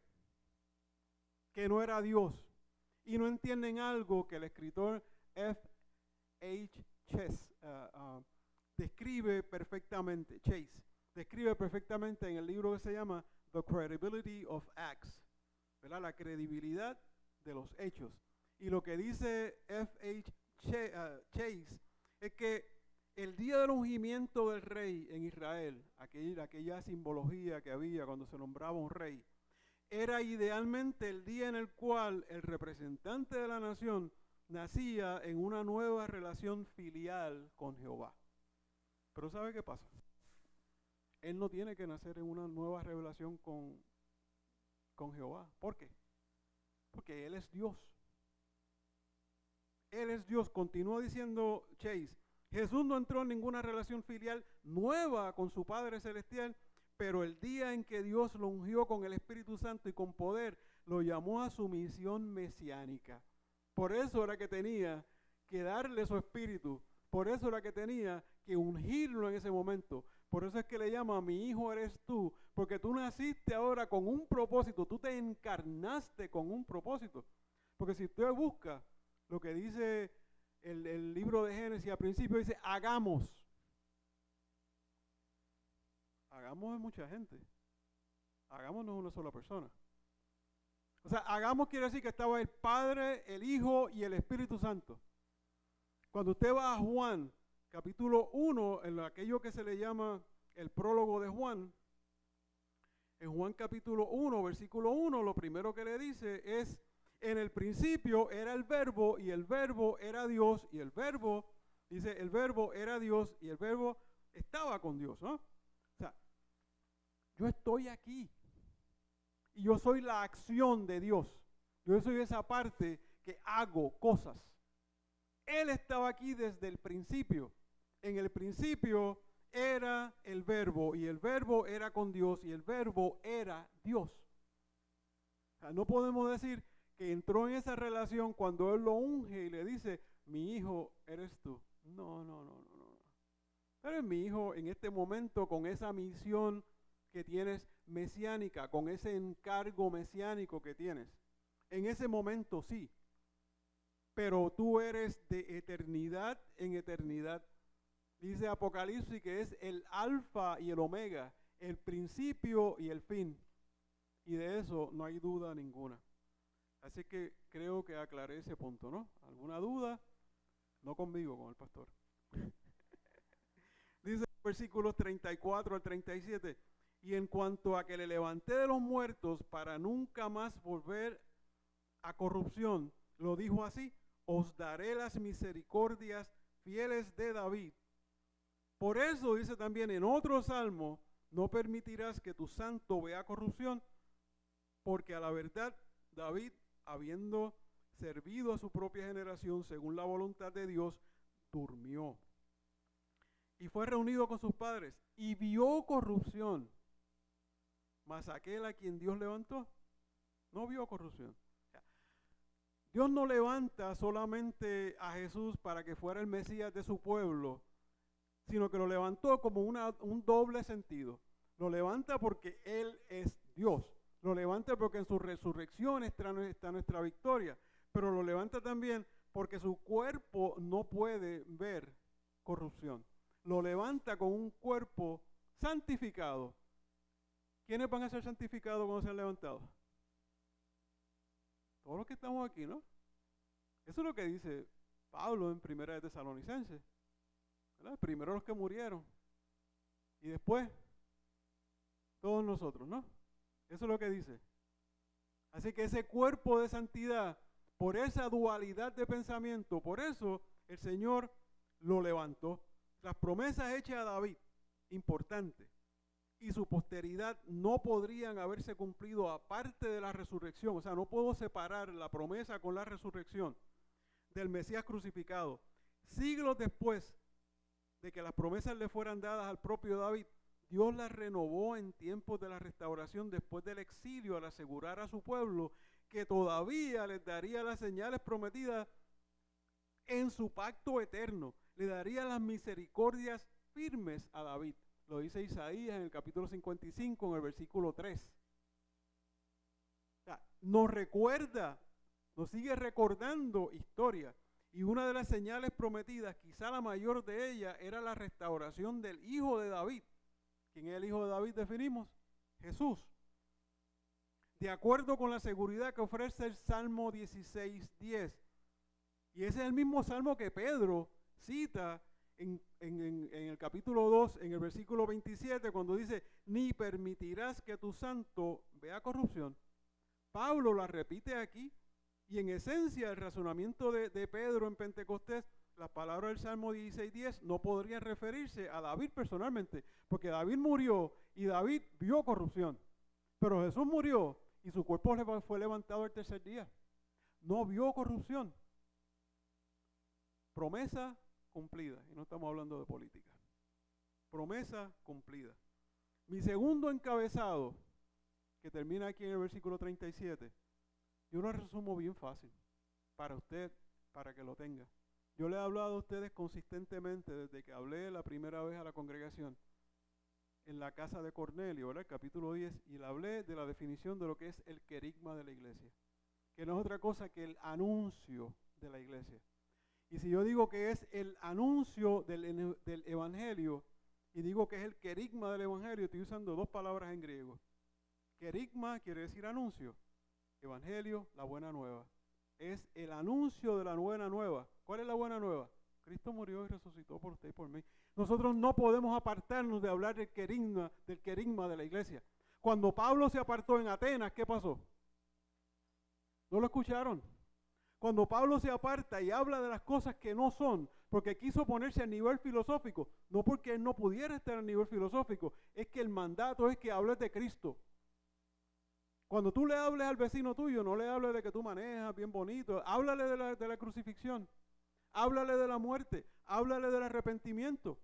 Speaker 1: que no era Dios, y no entienden algo que el escritor F.H. Chase describe perfectamente en el libro que se llama The Credibility of Acts, ¿verdad? La credibilidad de los hechos. Y lo que dice F.H. Chase es que el día del ungimiento del rey en Israel, aquella simbología que había cuando se nombraba un rey, era idealmente el día en el cual el representante de la nación nacía en una nueva relación filial con Jehová. Pero ¿sabe qué pasa? Él no tiene que nacer en una nueva revelación con Jehová. ¿Por qué? Porque Él es Dios. Él es Dios. Continúa diciendo Chase, Jesús no entró en ninguna relación filial nueva con su Padre Celestial, pero el día en que Dios lo ungió con el Espíritu Santo y con poder, lo llamó a su misión mesiánica. Por eso era que tenía que darle su espíritu. Por eso era que tenía que ungirlo en ese momento. Por eso es que le llama, mi hijo eres tú, porque tú naciste ahora con un propósito, tú te encarnaste con un propósito. Porque si usted busca lo que dice el libro de Génesis al principio, dice, hagamos. Hagamos es mucha gente. Hagamos no es una sola persona. O sea, hagamos quiere decir que estaba el Padre, el Hijo y el Espíritu Santo. Cuando usted va a Juan, capítulo 1, en aquello que se le llama el prólogo de Juan, en Juan capítulo 1, versículo 1, lo primero que le dice es, en el principio era el verbo y el verbo era Dios y el verbo, dice, el verbo era Dios y el verbo estaba con Dios, ¿no? O sea, yo estoy aquí y yo soy la acción de Dios. Yo soy esa parte que hago cosas. Él estaba aquí desde el principio. En el principio era el verbo y el verbo era con Dios y el verbo era Dios. O sea, no podemos decir que entró en esa relación cuando Él lo unge y le dice, mi hijo eres tú. No. Eres mi hijo en este momento con esa misión que tienes mesiánica, con ese encargo mesiánico que tienes. En ese momento sí. Pero tú eres de eternidad en eternidad. Dice Apocalipsis que es el alfa y el omega, el principio y el fin. Y de eso no hay duda ninguna. Así que creo que aclaré ese punto, ¿no? ¿Alguna duda? No conmigo, con el pastor. Dice versículos 34 al 37. Y en cuanto a que le levanté de los muertos para nunca más volver a corrupción, lo dijo así: os daré las misericordias fieles de David. Por eso dice también en otro salmo: no permitirás que tu santo vea corrupción, porque a la verdad David, habiendo servido a su propia generación según la voluntad de Dios, durmió y fue reunido con sus padres y vio corrupción. Mas aquel a quien Dios levantó no vio corrupción. Dios no levanta solamente a Jesús para que fuera el Mesías de su pueblo, sino que lo levantó como un doble sentido. Lo levanta porque Él es Dios. Lo levanta porque en su resurrección está nuestra victoria. Pero lo levanta también porque su cuerpo no puede ver corrupción. Lo levanta con un cuerpo santificado. ¿Quiénes van a ser santificados cuando sean levantados? Todos los que estamos aquí, ¿no? Eso es lo que dice Pablo en Primera de Tesalonicenses, ¿verdad? Primero los que murieron y después todos nosotros, ¿no? Eso es lo que dice. Así que ese cuerpo de santidad, por esa dualidad de pensamiento, por eso el Señor lo levantó. Las promesas hechas a David, importante, y su posteridad no podrían haberse cumplido aparte de la resurrección. O sea, no puedo separar la promesa con la resurrección del Mesías crucificado. Siglos después de que las promesas le fueran dadas al propio David, Dios las renovó en tiempos de la restauración después del exilio, al asegurar a su pueblo que todavía les daría las señales prometidas en su pacto eterno. Le daría las misericordias firmes a David. Lo dice Isaías en el capítulo 55, en el versículo 3. O sea, nos recuerda, nos sigue recordando historia. Y una de las señales prometidas, quizá la mayor de ellas, era la restauración del hijo de David. ¿Quién es el hijo de David? Definimos: Jesús. De acuerdo con la seguridad que ofrece el Salmo 16:10. Y ese es el mismo salmo que Pedro cita en el capítulo 2, en el versículo 27, cuando dice: ni permitirás que tu santo vea corrupción. Pablo la repite aquí, y en esencia el razonamiento de Pedro en Pentecostés, las palabras del Salmo 16:10 no podrían referirse a David personalmente, porque David murió y David vio corrupción, pero Jesús murió y su cuerpo fue levantado el tercer día. No vio corrupción. Promesa cumplida, y no estamos hablando de política. Promesa cumplida. Mi segundo encabezado, que termina aquí en el versículo 37, yo lo resumo bien fácil para usted, para que lo tenga. Yo le he hablado a ustedes consistentemente desde que hablé la primera vez a la congregación en la casa de Cornelio, ¿verdad? El capítulo 10, y le hablé de la definición de lo que es el querigma de la iglesia, que no es otra cosa que el anuncio de la iglesia. Y si yo digo que es el anuncio del evangelio y digo que es el querigma del evangelio, estoy usando dos palabras en griego. Querigma quiere decir anuncio, evangelio, la buena nueva. Es el anuncio de la buena nueva. ¿Cuál es la buena nueva? Cristo murió y resucitó por usted y por mí. Nosotros no podemos apartarnos de hablar del querigma de la iglesia. Cuando Pablo se apartó en Atenas, ¿qué pasó? ¿No lo escucharon? Cuando Pablo se aparta y habla de las cosas que no son, porque quiso ponerse a nivel filosófico, no porque él no pudiera estar a nivel filosófico, es que el mandato es que hables de Cristo. Cuando tú le hables al vecino tuyo, no le hables de que tú manejas bien bonito, háblale de la crucifixión, háblale de la muerte, háblale del arrepentimiento.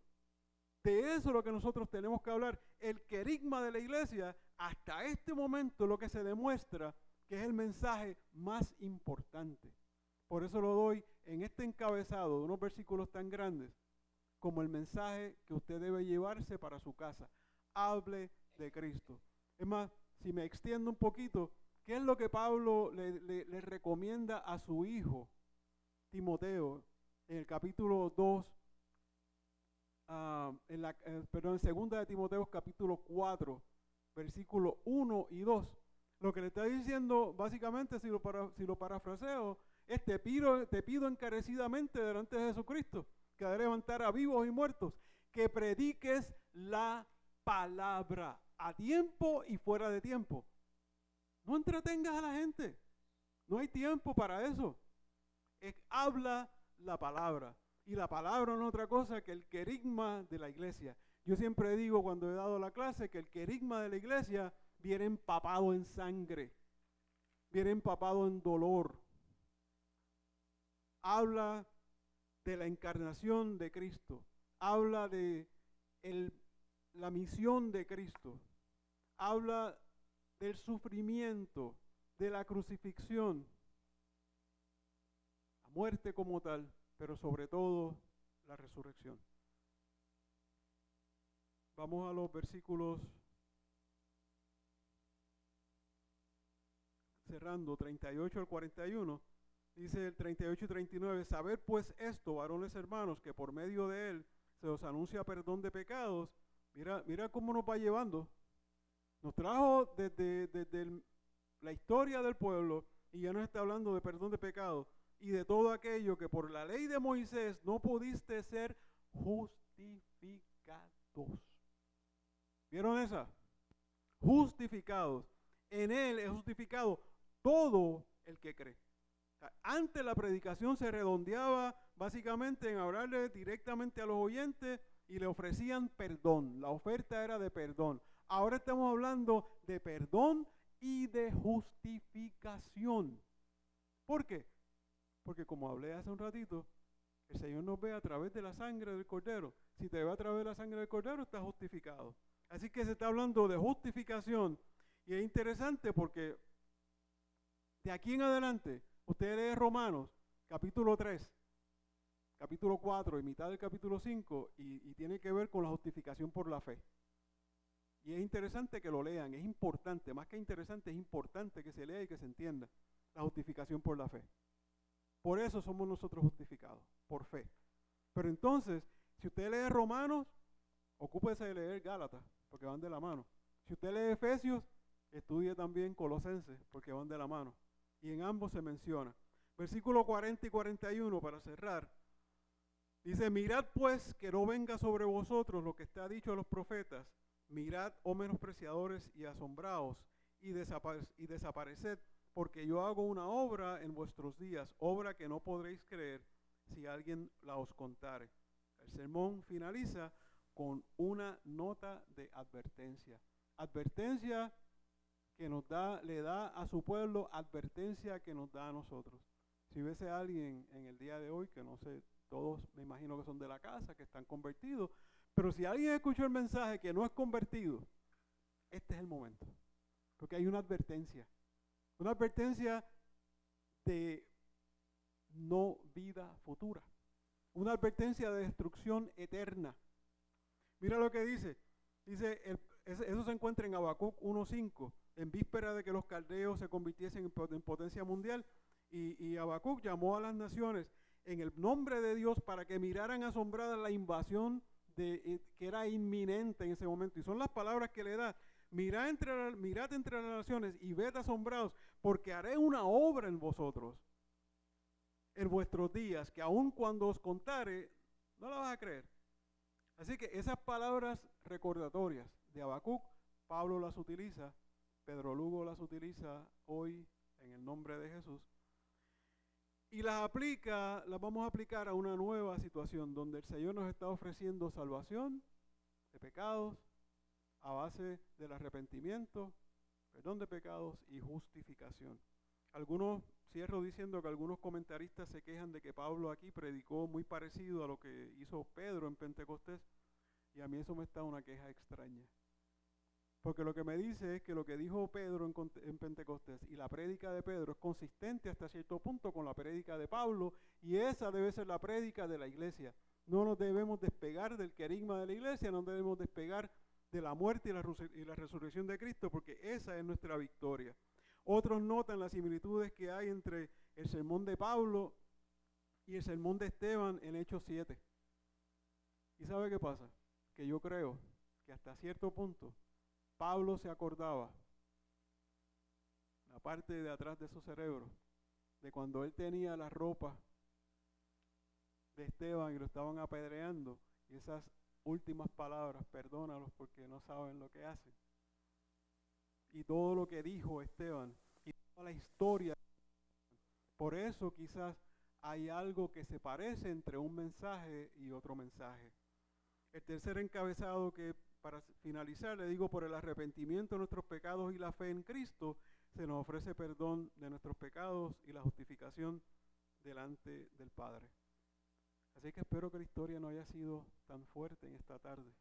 Speaker 1: De eso es lo que nosotros tenemos que hablar. El querigma de la iglesia, hasta este momento, lo que se demuestra que es el mensaje más importante. Por eso lo doy en este encabezado de unos versículos tan grandes como el mensaje que usted debe llevarse para su casa. Hable de Cristo. Es más, si me extiendo un poquito, ¿qué es lo que Pablo le recomienda a su hijo Timoteo en el capítulo 2, en segunda de Timoteo capítulo 4, versículos 1 y 2? Lo que le está diciendo básicamente, si lo parafraseo, es: te pido encarecidamente delante de Jesucristo, que ha de levantar a vivos y muertos, que prediques la palabra a tiempo y fuera de tiempo. No entretengas a la gente. No hay tiempo para eso. Habla la palabra. Y la palabra no es otra cosa que el querigma de la iglesia. Yo siempre digo cuando he dado la clase que el querigma de la iglesia viene empapado en sangre, viene empapado en dolor. Habla de la encarnación de Cristo, habla de la misión de Cristo, habla del sufrimiento, de la crucifixión, la muerte como tal, pero sobre todo la resurrección. Vamos a los versículos, cerrando, 38 al 41. Dice el 38 y 39, saber pues esto, varones hermanos, que por medio de él se os anuncia perdón de pecados. Mira cómo nos va llevando. Nos trajo desde la historia del pueblo y ya nos está hablando de perdón de pecados y de todo aquello que por la ley de Moisés no pudiste ser justificados. ¿Vieron esa? Justificados. En él es justificado todo el que cree. Antes la predicación se redondeaba básicamente en hablarle directamente a los oyentes y le ofrecían perdón. La oferta era de perdón. Ahora estamos hablando de perdón y de justificación. ¿Por qué? Porque como hablé hace un ratito, el Señor nos ve a través de la sangre del Cordero. Si te ve a través de la sangre del Cordero, estás justificado. Así que se está hablando de justificación. Y es interesante porque de aquí en adelante, usted lee Romanos, capítulo 3, capítulo 4 y mitad del capítulo 5, y tiene que ver con la justificación por la fe. Y es interesante que lo lean, es importante, más que interesante, es importante que se lea y que se entienda la justificación por la fe. Por eso somos nosotros justificados, por fe. Pero entonces, si usted lee Romanos, ocúpese de leer Gálatas, porque van de la mano. Si usted lee Efesios, estudie también Colosenses, porque van de la mano. Y en ambos se menciona. Versículo 40 y 41, para cerrar. Dice, mirad pues que no venga sobre vosotros lo que está dicho a los profetas. Mirad, oh menospreciadores y asombraos, y desapareced, porque yo hago una obra en vuestros días, obra que no podréis creer si alguien la os contare. El sermón finaliza con una nota de advertencia. Advertencia que le da a su pueblo, advertencia que nos da a nosotros. Si hubiese alguien en el día de hoy, que no sé, todos me imagino que son de la casa, que están convertidos, pero si alguien escuchó el mensaje que no es convertido, este es el momento. Porque hay una advertencia de no vida futura, una advertencia de destrucción eterna. Mira lo que dice, eso se encuentra en Habacuc 1:5, en víspera de que los caldeos se convirtiesen en potencia mundial, y Habacuc llamó a las naciones en el nombre de Dios para que miraran asombradas la invasión que era inminente en ese momento, y son las palabras que le da. Mirad entre las naciones y ved asombrados, porque haré una obra en vosotros, en vuestros días, que aun cuando os contare, no la vas a creer. Así que esas palabras recordatorias de Habacuc, Pablo las utiliza, Pedro Lugo las utiliza hoy en el nombre de Jesús, y las vamos a aplicar a una nueva situación donde el Señor nos está ofreciendo salvación de pecados a base del arrepentimiento, perdón de pecados y justificación. Cierro diciendo que algunos comentaristas se quejan de que Pablo aquí predicó muy parecido a lo que hizo Pedro en Pentecostés, y a mí eso me está una queja extraña. Porque lo que me dice es que lo que dijo Pedro en Pentecostés y la prédica de Pedro es consistente hasta cierto punto con la prédica de Pablo, y esa debe ser la prédica de la iglesia. No nos debemos despegar del querigma de la iglesia, no debemos despegar de la muerte y la resurrección de Cristo, porque esa es nuestra victoria. Otros notan las similitudes que hay entre el sermón de Pablo y el sermón de Esteban en Hechos 7. ¿Y sabe qué pasa? Que yo creo que hasta cierto punto Pablo se acordaba, la parte de atrás de su cerebro, de cuando él tenía la ropa de Esteban y lo estaban apedreando, y esas últimas palabras, perdónalos porque no saben lo que hacen. Y todo lo que dijo Esteban y toda la historia. Por eso quizás hay algo que se parece entre un mensaje y otro mensaje. El tercer encabezado, que para finalizar le digo: por el arrepentimiento de nuestros pecados y la fe en Cristo se nos ofrece perdón de nuestros pecados y la justificación delante del Padre. Así que espero que la historia no haya sido tan fuerte en esta tarde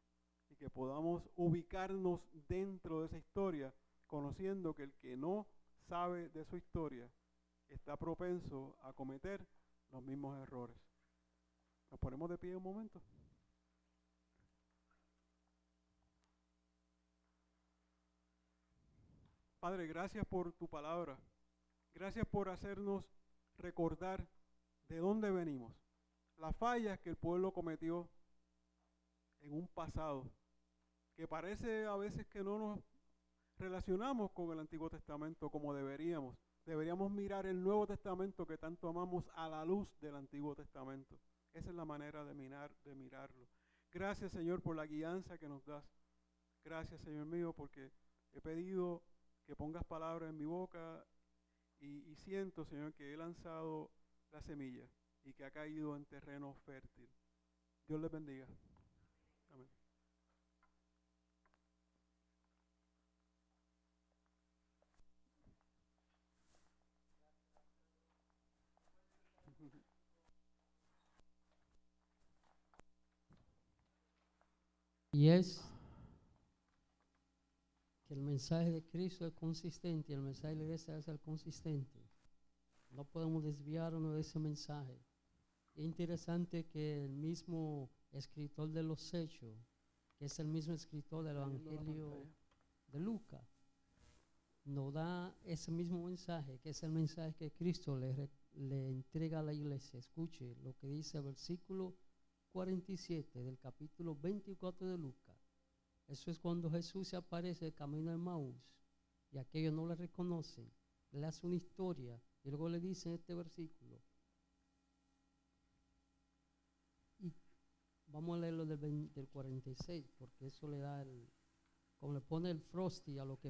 Speaker 1: y que podamos ubicarnos dentro de esa historia, conociendo que el que no sabe de su historia está propenso a cometer los mismos errores. Nos ponemos de pie un momento. Padre, gracias por tu palabra. Gracias por hacernos recordar de dónde venimos, las fallas que el pueblo cometió en un pasado, que parece a veces que no nos relacionamos con el Antiguo Testamento como deberíamos. Deberíamos mirar el Nuevo Testamento que tanto amamos a la luz del Antiguo Testamento. Esa es la manera de mirarlo. Gracias, Señor, por la guianza que nos das. Gracias, Señor mío, porque he pedido que pongas palabras en mi boca y siento, Señor, que he lanzado la semilla y que ha caído en terreno fértil. Dios les bendiga. Amén.
Speaker 2: Y es que el mensaje de Cristo es consistente y el mensaje de la iglesia es el consistente. No podemos desviarnos de ese mensaje. Es interesante que el mismo escritor de los Hechos, que es el mismo escritor del Evangelio de Lucas, nos da ese mismo mensaje, que es el mensaje que Cristo le entrega a la iglesia. Escuche lo que dice el versículo 47 del capítulo 24 de Lucas. Eso es cuando Jesús se aparece de camino de Maús y aquellos no le reconocen. Le hace una historia y luego le dice en este versículo. Y vamos a leerlo del 46 porque eso le da como le pone el frosty a lo que